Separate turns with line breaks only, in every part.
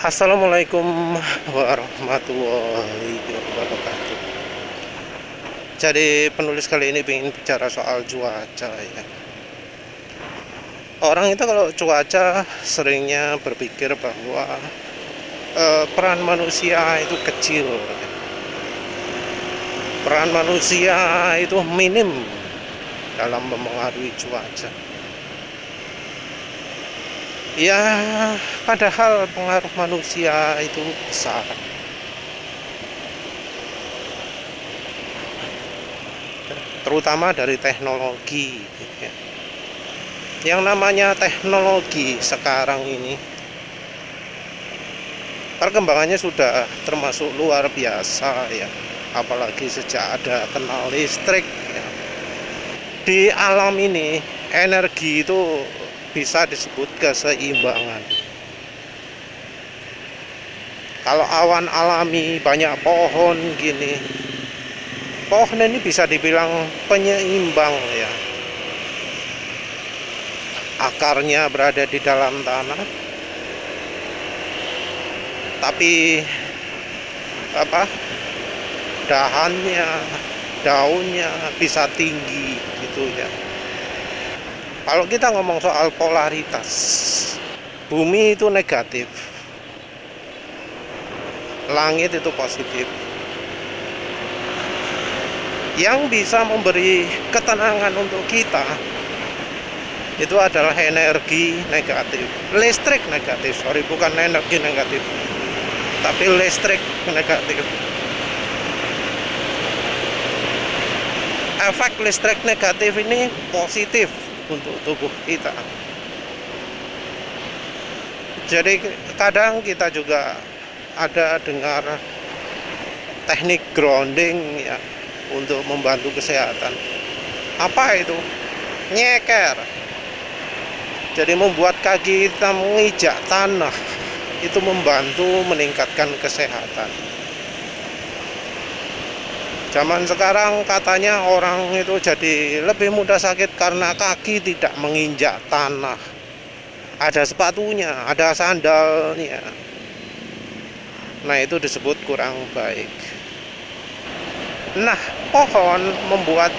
Assalamualaikum warahmatullahi wabarakatuh. Jadi penulis kali ini ingin bicara soal cuaca ya. Orang itu kalau cuaca seringnya berpikir bahwa peran manusia itu kecil ya. Peran manusia itu minim dalam mempengaruhi cuaca. Ya, padahal pengaruh manusia itu besar. Terutama dari teknologi ya. Yang namanya teknologi sekarang ini perkembangannya sudah termasuk luar biasa ya. Apalagi sejak ada kenal listrik ya. Di alam ini energi itu bisa disebut keseimbangan. Kalau awan alami banyak pohon gini, pohon ini bisa dibilang penyeimbang ya. Akarnya berada di dalam tanah, tapi dahannya, daunnya bisa tinggi gitu ya. Kalau kita ngomong soal polaritas, bumi itu negatif, langit itu positif. Yang bisa memberi ketenangan untuk kita itu adalah energi negatif, listrik negatif, bukan energi negatif, tapi listrik negatif. Efek listrik negatif ini positif untuk tubuh kita. Jadi kadang kita juga ada dengar teknik grounding ya untuk membantu kesehatan. Apa itu? Nyeker. Jadi membuat kaki kita menginjak tanah, itu membantu meningkatkan kesehatan. Zaman sekarang katanya orang itu jadi lebih mudah sakit karena kaki tidak menginjak tanah. Ada sepatunya, ada sandalnya. Nah, itu disebut kurang baik. Nah, pohon membuat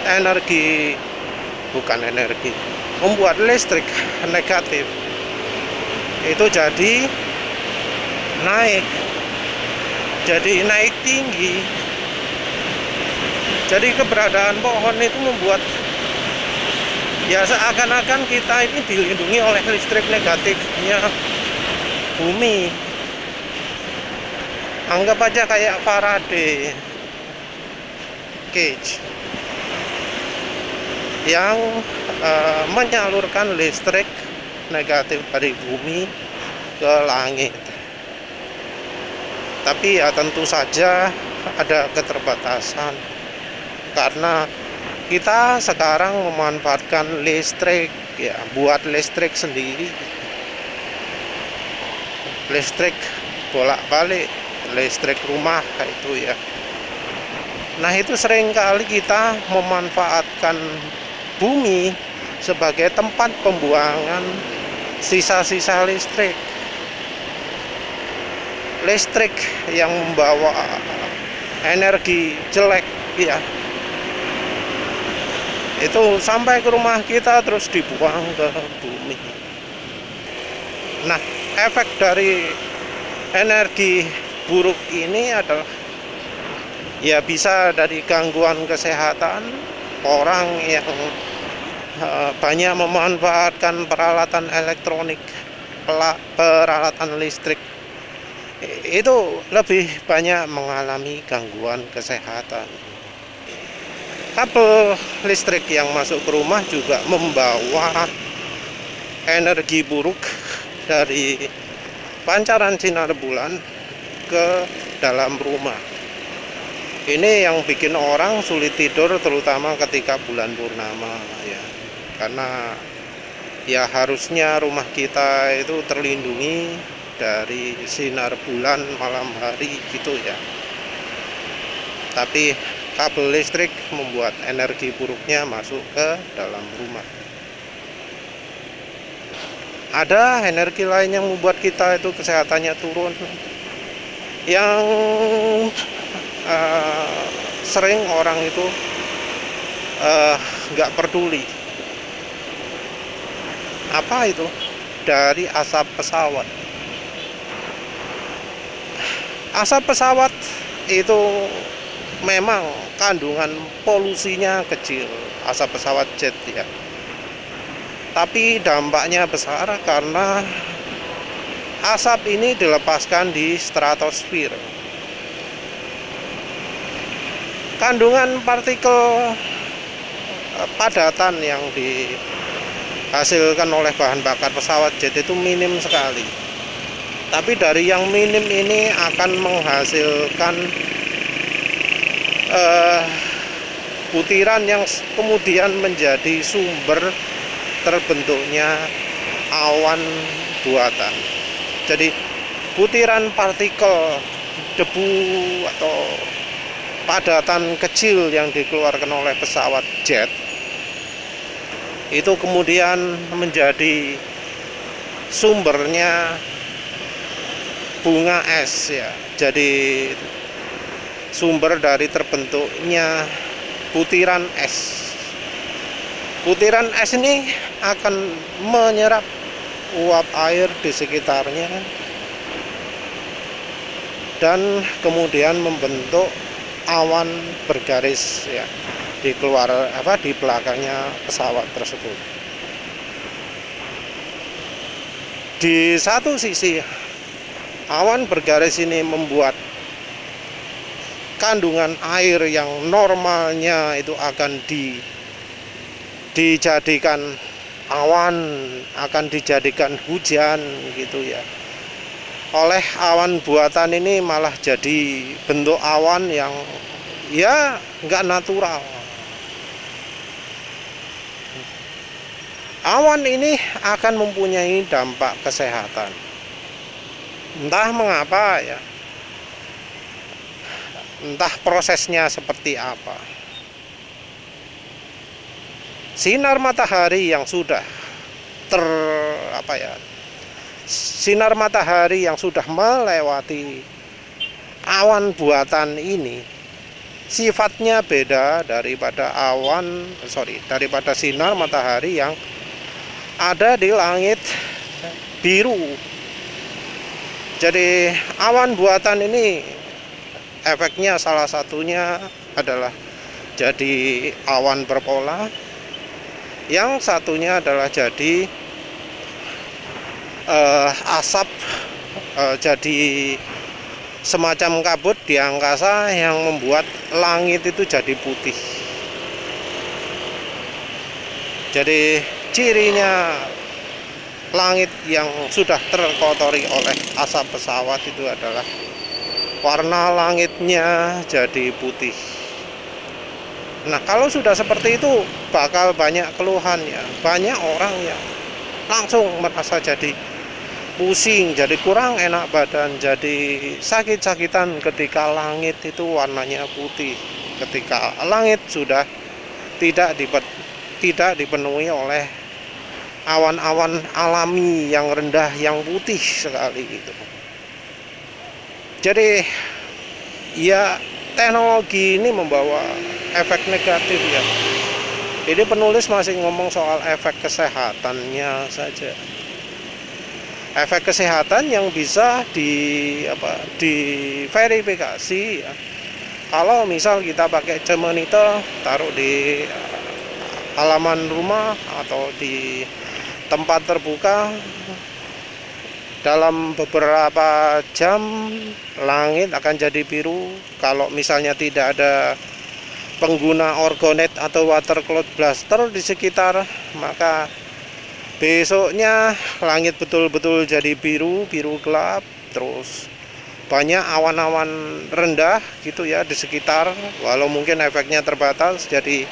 membuat listrik negatif. Itu jadi naik tinggi. Jadi keberadaan pohon itu membuat ya seakan-akan kita ini dilindungi oleh listrik negatifnya bumi. Anggap aja kayak Faraday cage yang menyalurkan listrik negatif dari bumi ke langit. Tapi ya tentu saja ada keterbatasan. Karena kita sekarang memanfaatkan listrik ya, buat listrik sendiri, listrik bolak-balik, listrik rumah itu ya. Nah, itu seringkali kita memanfaatkan bumi sebagai tempat pembuangan sisa-sisa listrik yang membawa energi jelek ya. Itu sampai ke rumah kita terus dibuang ke bumi. Nah, efek dari energi buruk ini adalah ya bisa dari gangguan kesehatan, orang yang banyak memanfaatkan peralatan elektronik, peralatan listrik, itu lebih banyak mengalami gangguan kesehatan. Kabel listrik yang masuk ke rumah juga membawa energi buruk dari pancaran sinar bulan ke dalam rumah. Ini yang bikin orang sulit tidur, terutama ketika bulan purnama ya. Karena ya harusnya rumah kita itu terlindungi dari sinar bulan malam hari gitu ya. Tapi kabel listrik membuat energi buruknya masuk ke dalam rumah. ada energi lain yang membuat kita itu kesehatannya turun, yang sering orang itu nggak peduli. Apa itu? Dari asap pesawat. Asap pesawat itu memang kandungan polusinya kecil, asap pesawat jet ya. Tapi dampaknya besar karena asap ini dilepaskan di stratosfer. Kandungan partikel padatan yang dihasilkan oleh bahan bakar pesawat jet itu minim sekali. Tapi dari yang minim ini akan menghasilkan butiran yang kemudian menjadi sumber terbentuknya awan buatan. Jadi butiran partikel debu atau padatan kecil yang dikeluarkan oleh pesawat jet itu kemudian menjadi sumbernya bunga es ya. Jadi sumber dari terbentuknya butiran es. Butiran es ini akan menyerap uap air di sekitarnya dan kemudian membentuk awan bergaris ya di belakangnya pesawat tersebut. Di satu sisi awan bergaris ini membuat kandungan air yang normalnya itu akan dijadikan awan, akan dijadikan hujan gitu ya. Oleh awan buatan ini malah jadi bentuk awan yang ya nggak natural. Awan ini akan mempunyai dampak kesehatan. Entah mengapa ya, entah prosesnya seperti apa. Sinar matahari yang sudah sinar matahari yang sudah melewati awan buatan ini sifatnya beda daripada daripada sinar matahari yang ada di langit biru. Jadi awan buatan ini efeknya salah satunya adalah jadi awan berpola, yang satunya adalah jadi asap, jadi semacam kabut di angkasa yang membuat langit itu jadi putih. Jadi cirinya langit yang sudah terkotori oleh asap pesawat itu adalah warna langitnya jadi putih. Nah, kalau sudah seperti itu bakal banyak keluhan ya. Banyak orang yang langsung merasa jadi pusing, jadi kurang enak badan, jadi sakit-sakitan ketika langit itu warnanya putih. Ketika langit sudah tidak dipenuhi oleh awan-awan alami yang rendah, yang putih sekali gitu. Jadi ya teknologi ini membawa efek negatif ya. Jadi penulis masih ngomong soal efek kesehatannya saja. Efek kesehatan yang bisa diverifikasi ya. Kalau misal kita pakai jam monitor, taruh di halaman rumah atau di tempat terbuka, dalam beberapa jam langit akan jadi biru. Kalau misalnya tidak ada pengguna orgonet atau water cloud blaster di sekitar, maka besoknya langit betul-betul jadi biru gelap. Terus banyak awan-awan rendah gitu ya di sekitar, walau mungkin efeknya terbatas. Jadi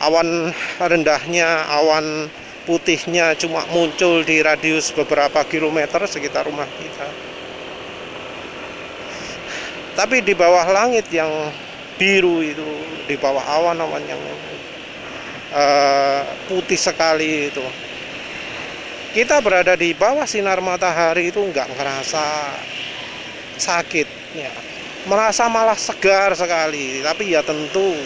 awan rendahnya, awan putihnya cuma muncul di radius beberapa kilometer sekitar rumah kita. Tapi di bawah langit yang biru itu, di bawah awan-awan yang putih sekali itu, kita berada di bawah sinar matahari itu nggak ngerasa sakit ya, merasa malah segar sekali. Tapi ya tentu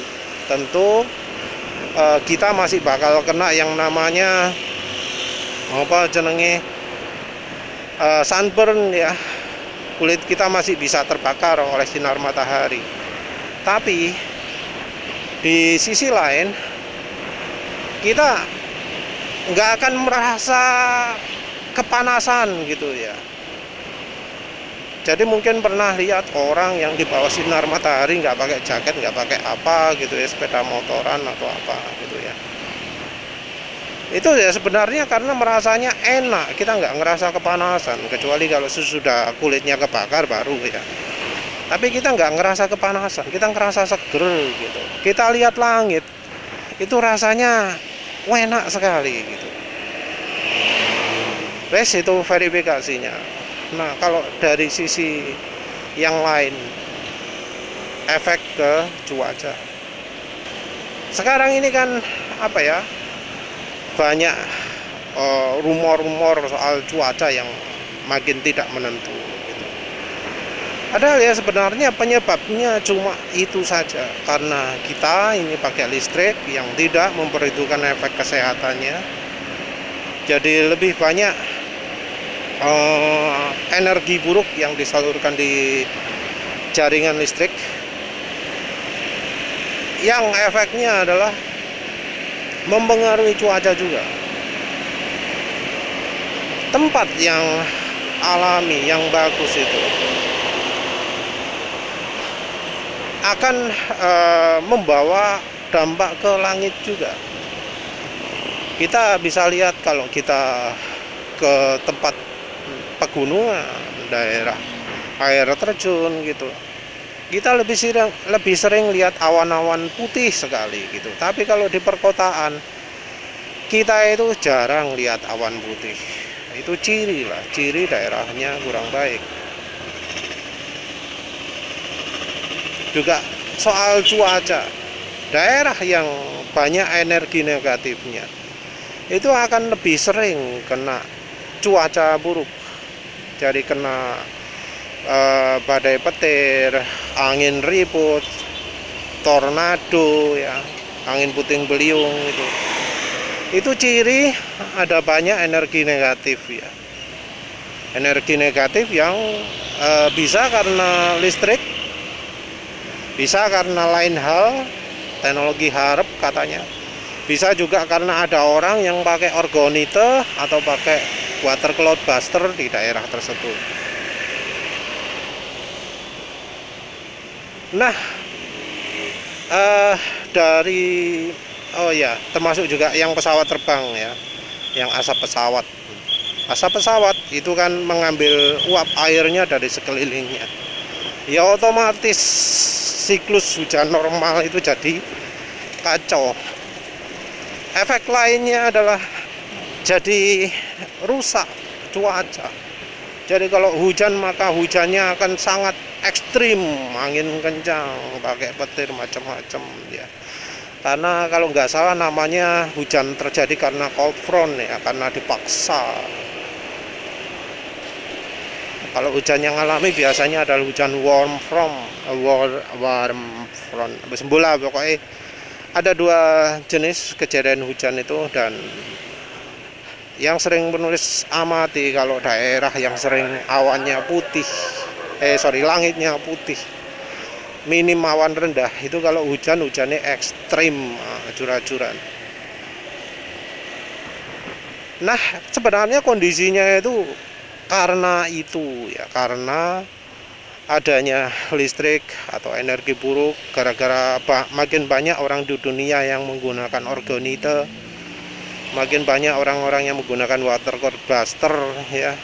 kita masih bakal kena yang namanya apa jenenge sunburn ya. Kulit kita masih bisa terbakar oleh sinar matahari. Tapi di sisi lain kita nggak akan merasa kepanasan gitu ya. Jadi mungkin pernah lihat orang yang di bawah sinar matahari nggak pakai jaket, nggak pakai apa gitu ya, sepeda motoran atau apa gitu ya. Itu ya sebenarnya karena merasanya enak, kita nggak ngerasa kepanasan, kecuali kalau sudah kulitnya kebakar baru ya. Tapi kita nggak ngerasa kepanasan, kita ngerasa seger gitu. Kita lihat langit, itu rasanya enak sekali gitu. Wes itu verifikasinya. Nah kalau dari sisi yang lain, efek ke cuaca. Sekarang ini kan apa ya? Banyak rumor-rumor soal cuaca yang makin tidak menentu gitu. Padahal ya sebenarnya penyebabnya cuma itu saja, karena kita ini pakai listrik yang tidak memperhitungkan efek kesehatannya. Jadi lebih banyak energi buruk yang disalurkan di jaringan listrik, yang efeknya adalah mempengaruhi cuaca juga. Tempat yang alami, yang bagus itu akan membawa dampak ke langit juga. Kita bisa lihat kalau kita ke tempat pegunungan, daerah air terjun gitu, kita lebih sering lihat awan-awan putih sekali gitu. Tapi kalau di perkotaan kita itu jarang lihat awan putih. Itu ciri daerahnya kurang baik. Juga soal cuaca, daerah yang banyak energi negatifnya itu akan lebih sering kena cuaca buruk. Jadi kena badai petir, angin ribut, tornado ya, angin puting beliung itu ciri ada banyak energi negatif ya. Energi negatif yang bisa karena listrik, bisa karena lain hal, teknologi HARP katanya, bisa juga karena ada orang yang pakai orgonite atau pakai water cloud buster di daerah tersebut. Nah, termasuk juga yang pesawat terbang ya, yang asap pesawat. Asap pesawat itu kan mengambil uap airnya dari sekelilingnya. Ya otomatis siklus hujan normal itu jadi kacau. Efek lainnya adalah jadi rusak cuaca. Jadi kalau hujan maka hujannya akan sangat ekstrim, angin kencang, pakai petir macam-macam ya. Karena kalau nggak salah namanya hujan terjadi karena cold front ya, karena dipaksa. Kalau hujan yang alami biasanya adalah hujan warm front, sembola pokoknya. Ada dua jenis kejadian hujan itu, dan yang sering penulis amati kalau daerah yang sering awannya putih, langitnya putih, minim awan rendah, itu kalau hujannya ekstrim, acur-acuran. Nah sebenarnya kondisinya itu karena itu ya, karena adanya listrik atau energi buruk, gara-gara makin banyak orang di dunia yang menggunakan orgonite, makin banyak orang-orang yang menggunakan water cloud buster ya.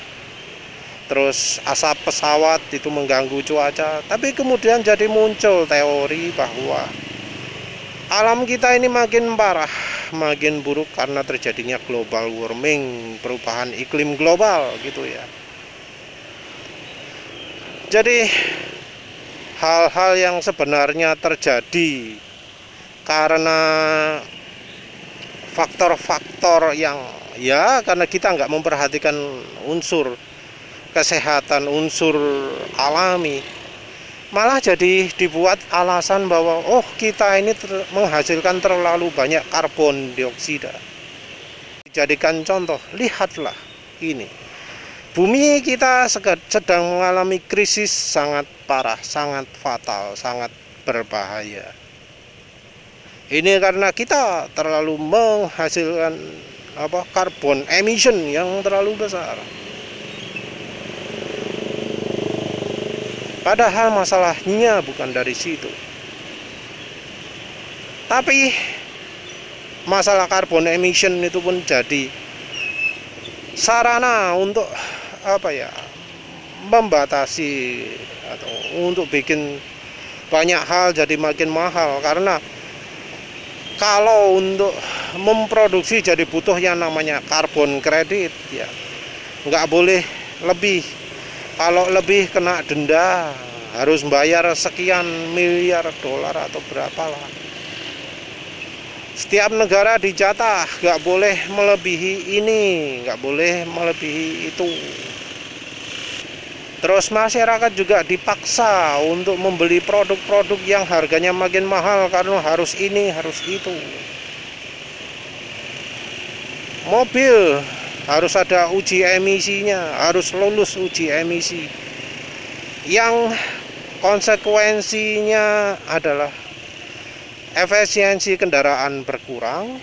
Terus asap pesawat itu mengganggu cuaca. Tapi kemudian jadi muncul teori bahwa alam kita ini makin parah, makin buruk karena terjadinya global warming, perubahan iklim global gitu ya. Jadi hal-hal yang sebenarnya terjadi karena faktor-faktor yang Ya karena kita nggak memperhatikan unsur kesehatan, unsur alami, malah jadi dibuat alasan bahwa oh kita ini menghasilkan terlalu banyak karbon dioksida. Dijadikan contoh, lihatlah ini, bumi kita sedang mengalami krisis sangat parah, sangat fatal, sangat berbahaya. Ini karena kita terlalu menghasilkan karbon emission yang terlalu besar. Padahal masalahnya bukan dari situ. Tapi masalah carbon emission itu pun jadi sarana untuk membatasi atau untuk bikin banyak hal jadi makin mahal. Karena kalau untuk memproduksi jadi butuh yang namanya karbon kredit, ya nggak boleh lebih. Kalau lebih kena denda, harus bayar sekian miliar dolar atau berapalah. Setiap negara dijatah, nggak boleh melebihi ini, nggak boleh melebihi itu. Terus masyarakat juga dipaksa untuk membeli produk-produk yang harganya makin mahal karena harus ini, harus itu. Mobil harus ada uji emisinya, harus lulus uji emisi. Yang konsekuensinya adalah efisiensi kendaraan berkurang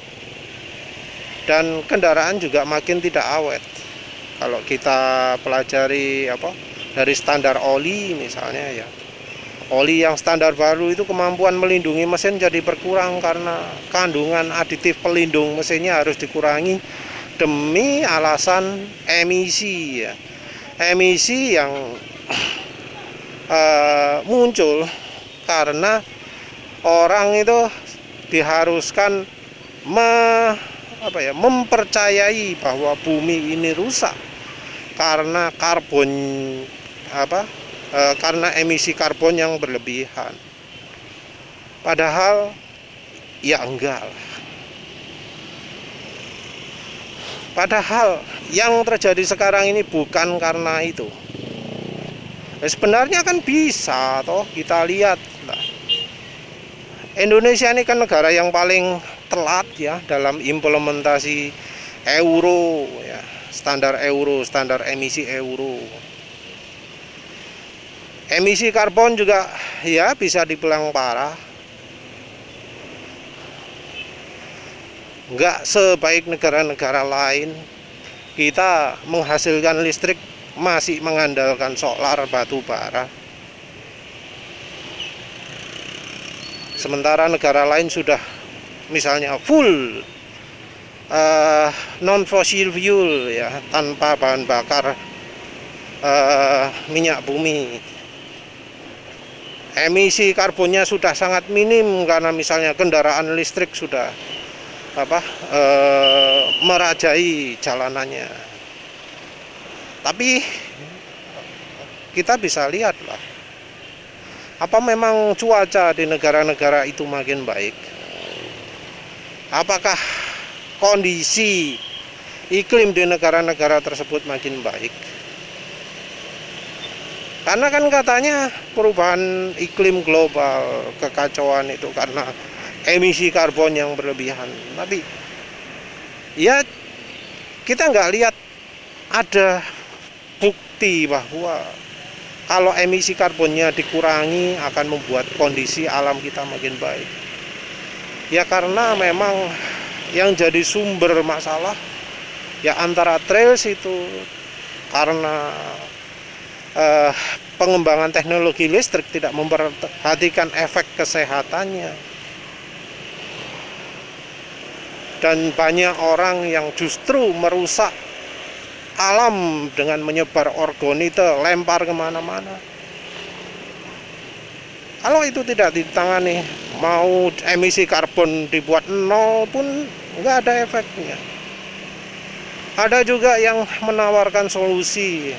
dan kendaraan juga makin tidak awet. Kalau kita pelajari dari standar oli misalnya, ya oli yang standar baru itu kemampuan melindungi mesin jadi berkurang karena kandungan aditif pelindung mesinnya harus dikurangi demi alasan emisi, ya. Emisi yang muncul karena orang itu diharuskan mempercayai bahwa bumi ini rusak karena karena emisi karbon yang berlebihan. Padahal ya enggak lah. Padahal yang terjadi sekarang ini bukan karena itu. Sebenarnya kan bisa toh, kita lihat lah. Indonesia ini kan negara yang paling telat ya dalam implementasi euro, ya, standar emisi euro. Emisi karbon juga ya bisa dibilang parah. Nggak sebaik negara-negara lain. Kita menghasilkan listrik masih mengandalkan solar, batu bara. Sementara negara lain sudah misalnya full non fossil fuel, ya, tanpa bahan bakar minyak bumi. Emisi karbonnya sudah sangat minim karena misalnya kendaraan listrik sudah merajai jalanannya. Tapi kita bisa lihat lah, apa memang cuaca di negara-negara itu makin baik? Apakah kondisi iklim di negara-negara tersebut makin baik? Karena kan katanya perubahan iklim global, kekacauan itu karena emisi karbon yang berlebihan. Tapi ya kita nggak lihat ada bukti bahwa kalau emisi karbonnya dikurangi akan membuat kondisi alam kita makin baik. Ya karena memang yang jadi sumber masalah ya antara trails itu karena pengembangan teknologi listrik tidak memperhatikan efek kesehatannya. Dan banyak orang yang justru merusak alam dengan menyebar orgonite, lempar kemana-mana. Kalau itu tidak ditangani, mau emisi karbon dibuat nol pun nggak ada efeknya. Ada juga yang menawarkan solusi,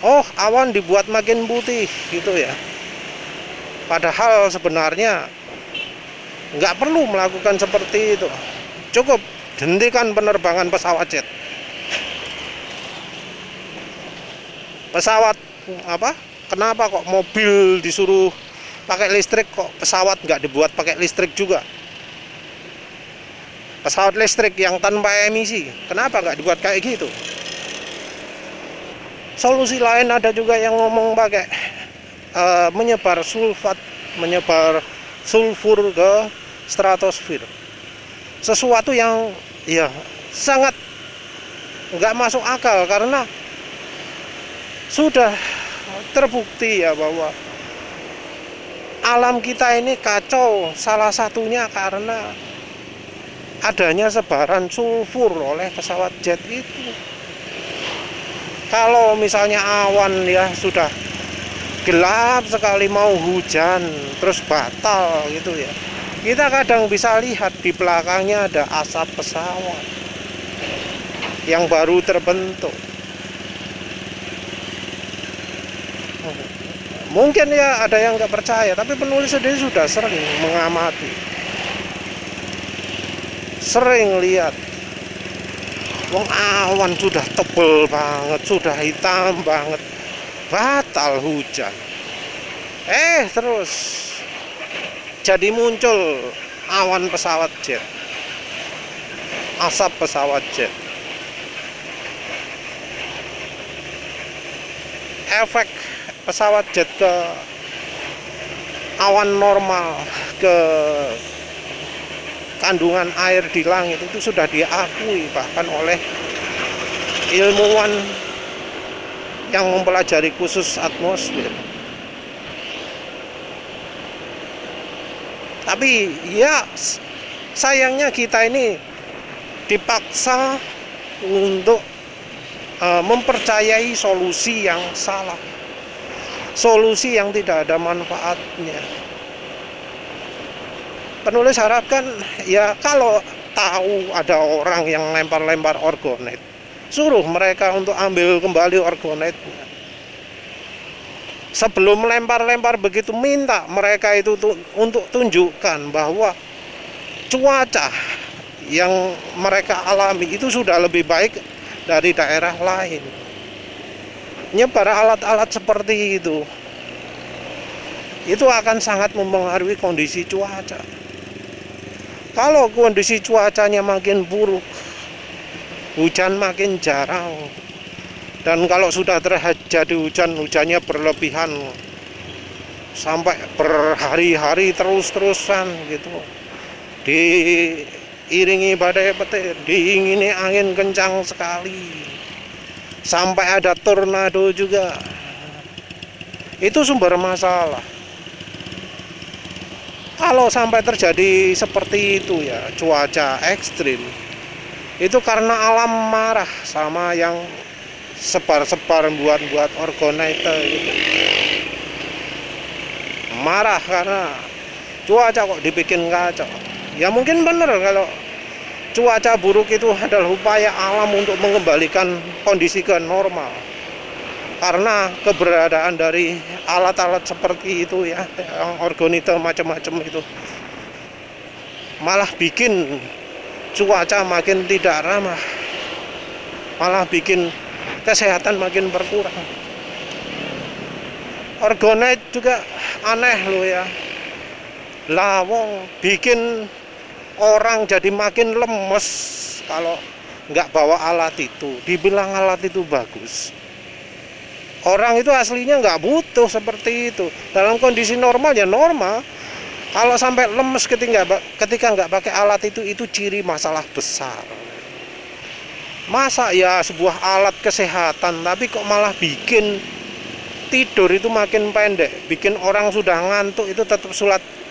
oh awan dibuat makin putih gitu ya. Padahal sebenarnya nggak perlu melakukan seperti itu. Cukup hentikan penerbangan pesawat jet. Pesawat apa? Kenapa kok mobil disuruh pakai listrik, kok pesawat nggak dibuat pakai listrik juga? Pesawat listrik yang tanpa emisi, kenapa nggak dibuat kayak gitu? Solusi lain ada juga yang ngomong pakai menyebar sulfur ke stratosfer. Sesuatu yang ya sangat nggak masuk akal, karena sudah terbukti ya bahwa alam kita ini kacau, salah satunya karena adanya sebaran sulfur oleh pesawat jet itu. Kalau misalnya awan ya sudah gelap sekali, mau hujan terus batal gitu ya, kita kadang bisa lihat di belakangnya ada asap pesawat yang baru terbentuk. Mungkin ya ada yang nggak percaya, tapi penulis sendiri sudah sering mengamati, sering lihat. Wong awan sudah tebel banget, sudah hitam banget, batal hujan. Terus jadi muncul awan pesawat jet, asap pesawat jet. Efek pesawat jet ke awan normal, ke kandungan air di langit itu sudah diakui bahkan oleh ilmuwan yang mempelajari khusus atmosfer. Tapi ya sayangnya kita ini dipaksa untuk mempercayai solusi yang salah, solusi yang tidak ada manfaatnya. Penulis harapkan ya kalau tahu ada orang yang lempar-lempar orgonet, suruh mereka untuk ambil kembali orgonetnya. Sebelum lempar-lempar begitu, minta mereka itu untuk tunjukkan bahwa cuaca yang mereka alami itu sudah lebih baik dari daerah lain. Nyebar alat-alat seperti itu akan sangat mempengaruhi kondisi cuaca. Kalau kondisi cuacanya makin buruk, hujan makin jarang, dan kalau sudah terjadi hujan, hujannya berlebihan sampai berhari-hari terus-terusan gitu, diiringi badai petir, diingini angin kencang sekali, sampai ada tornado juga, itu sumber masalah. Kalau sampai terjadi seperti itu ya, cuaca ekstrim, itu karena alam marah sama yang sebar-sebar buat orgonite gitu. Marah karena cuaca kok dibikin kacau. Ya mungkin benar kalau cuaca buruk itu adalah upaya alam untuk mengembalikan kondisi ke normal. Karena keberadaan dari alat-alat seperti itu ya, yang orgonite macam-macam itu, malah bikin cuaca makin tidak ramah, malah bikin kesehatan makin berkurang. Orgonite juga aneh loh ya, lawong bikin orang jadi makin lemes kalau nggak bawa alat itu. Dibilang alat itu bagus, orang itu aslinya nggak butuh seperti itu. Dalam kondisi normal ya normal. Kalau sampai lemes ketika nggak pakai alat itu ciri masalah besar. Masa ya sebuah alat kesehatan, tapi kok malah bikin tidur itu makin pendek, bikin orang sudah ngantuk itu tetap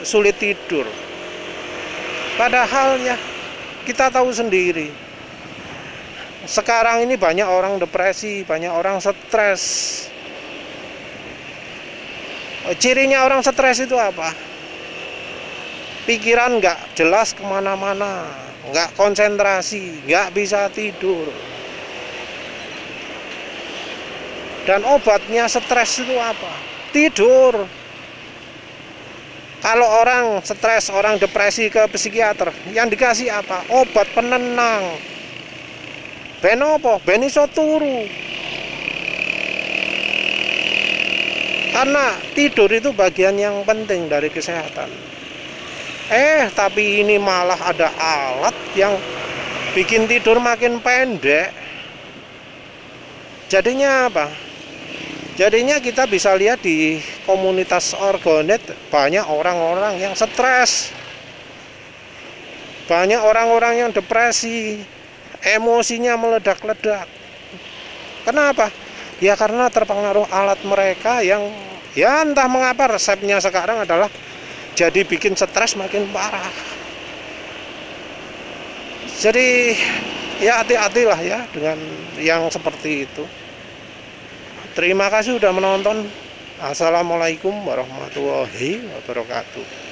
sulit tidur. Padahal ya kita tahu sendiri, sekarang ini banyak orang depresi, banyak orang stres. Cirinya orang stres itu apa? Pikiran nggak jelas kemana-mana, nggak konsentrasi, nggak bisa tidur. Dan obatnya stres itu apa? Tidur. Kalau orang stres, orang depresi ke psikiater, yang dikasih apa? Obat penenang. Ben apa? Ben iso turu. Karena tidur itu bagian yang penting dari kesehatan. Tapi ini malah ada alat yang bikin tidur makin pendek. Jadinya apa? Jadinya kita bisa lihat di komunitas Orgonet banyak orang-orang yang stres, banyak orang-orang yang depresi, emosinya meledak-ledak. Kenapa? Ya karena terpengaruh alat mereka yang ya entah mengapa resepnya sekarang adalah jadi bikin stres makin parah. Jadi ya hati-hatilah ya dengan yang seperti itu. Terima kasih sudah menonton. Assalamualaikum warahmatullahi wabarakatuh.